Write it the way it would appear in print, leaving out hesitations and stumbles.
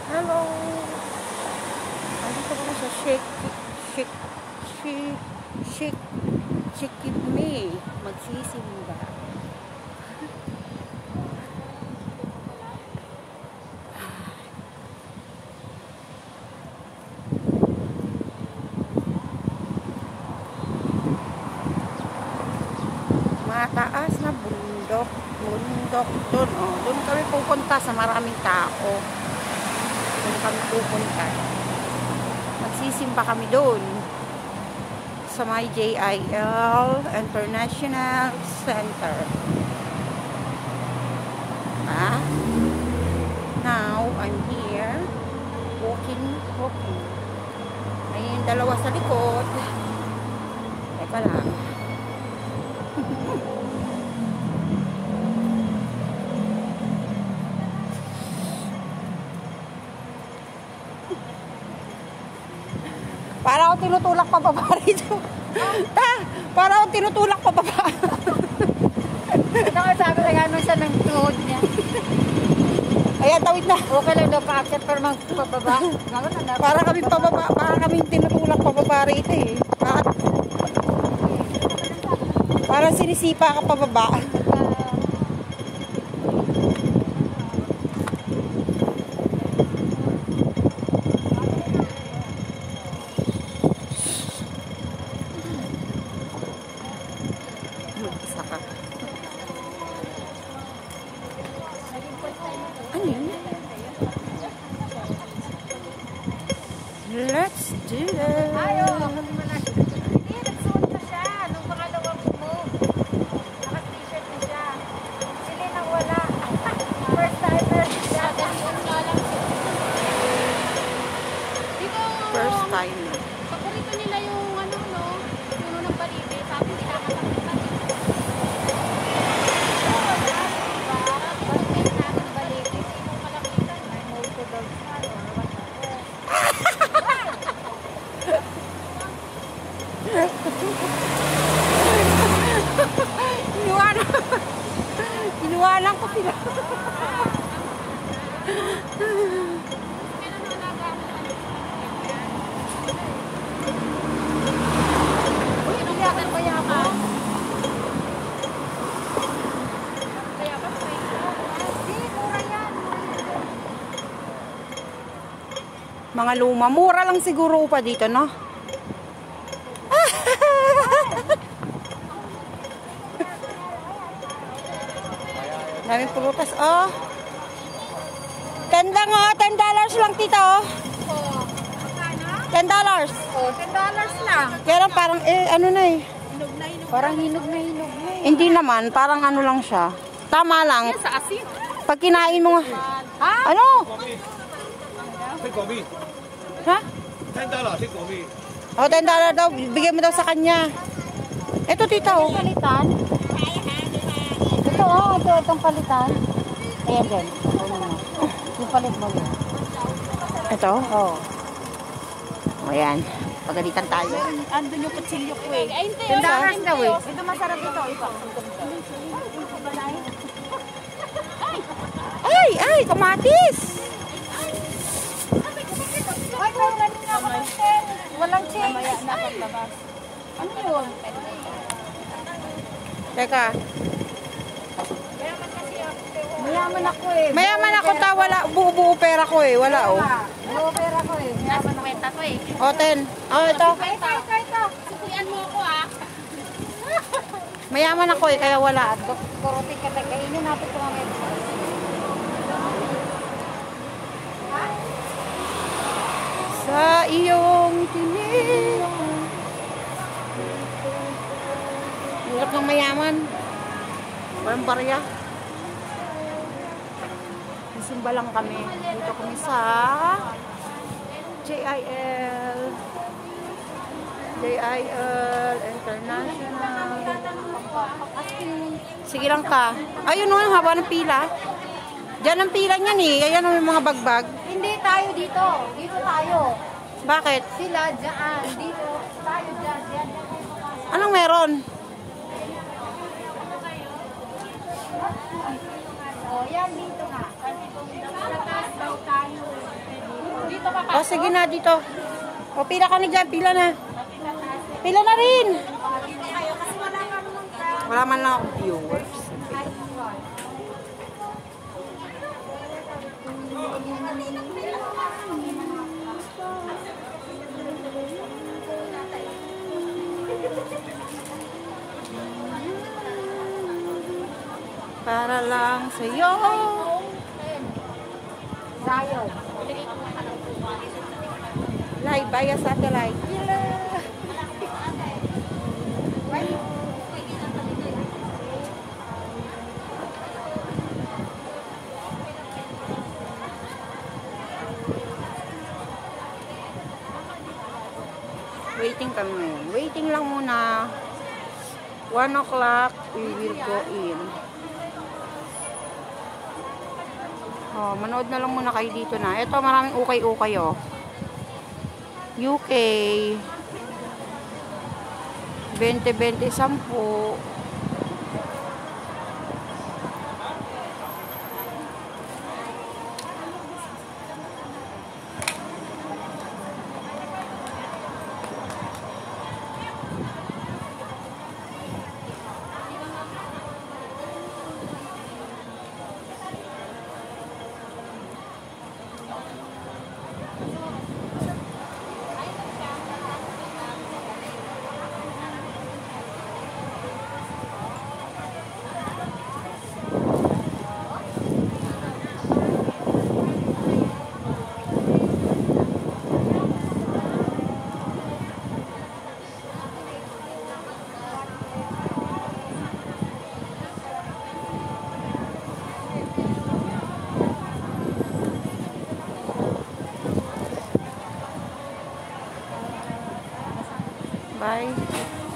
Hello! Andito kami sa Shake Me. Magsisimba. Mataas na bundok. Bundok doon. Oh, doon kami pupunta sa maraming tao. Doon kami pupunta. Magsisimba kami doon. Sa may JIL International Center. Now, I'm here. Walking. Ayun, dalawa sa likod. Teka lang. Para ako tinutulak pa baba rito. Para ako tinutulak pa baba. Ito nga sabi na gano'n siya ng tuhod niya. Ayan, tawid na. Okay lang daw pa-akyat pero magpababa. Para kami pababa, para kami tinutulak pa baba rito eh. Para sinisipa ka pababa. Isa ka. Ano yun? Let's do it. Ayo, hindi, nagsuot na siya. Nung pangalawang mo. Naka-t-shirt na siya. Sila nang wala. First timer. First time. Paborito nila yung ano, no? Puno ng balite. Sa atin, kinakatakutan. Iniwanan ko sila. Mga luma. Mura lang siguro pa dito, no? Daming pulutas, oh. $10 lang, tito, oh. $10. Oh, $10 lang. Kaya lang parang, ano na eh. Parang hinog na. Hindi naman, parang ano lang siya. Tama lang. Sa asin. Pag kinain mo nga. Ha? Ano? Gobi. Ha? $10, si Gobi. O, $10 daw. Bigay mo daw sa kanya. Ito, tita, oh. Palitan. Ito, oh. Itong palitan. Ayan, dyan. Yung palit mo yun. Ito? Oo. O, ayan. Pagalitan tayo. Andun yung kutsilyo ko eh. Ay, hindi. $10 daw eh. Ito masarap ito. Ay, kamatis. Ay, meron nga ako ng 10. Walang change. Ano yun? Teka. Mayaman ako eh. Mayaman ako ta. Wala. Buo-buo pera ko eh. Wala, oh. Buo pera ko eh. Nasa kwenta to eh. O, 10. O, ito. Ito. Sukuyan mo ako ah. Mayaman ako eh. Kaya wala. Kuruti ka tayo. Kainin natin ito mamaya. Sa iyong tinig. Hirap ng mayaman. Walang barya. Simba lang kami. Dito kami sa JIL International. Sige lang ka. Ayun o, yung haba ng pila. Diyan ang pila niyan eh. Ayan o, yung mga bagbag. Hindi tayo dito. Dito tayo. Bakit? Sila dyan. Dito. Tayo dyan. Dyan. Anong meron? O, yan dito nga. Sa taas daw tayo. dito pa O, sige na dito. O, pila ka na dyan. Pila na. Pila na rin. Wala man lang akong viewers. Para lang sa'yo. Sayo. Live via satellite. Waiting kami ngayon. Waiting lang muna. 1 o'clock, we will go in. Oh, manood na lang muna kayo dito na. Ito, maraming ukay-ukay, oh. UK. 20-20, 10. Bye.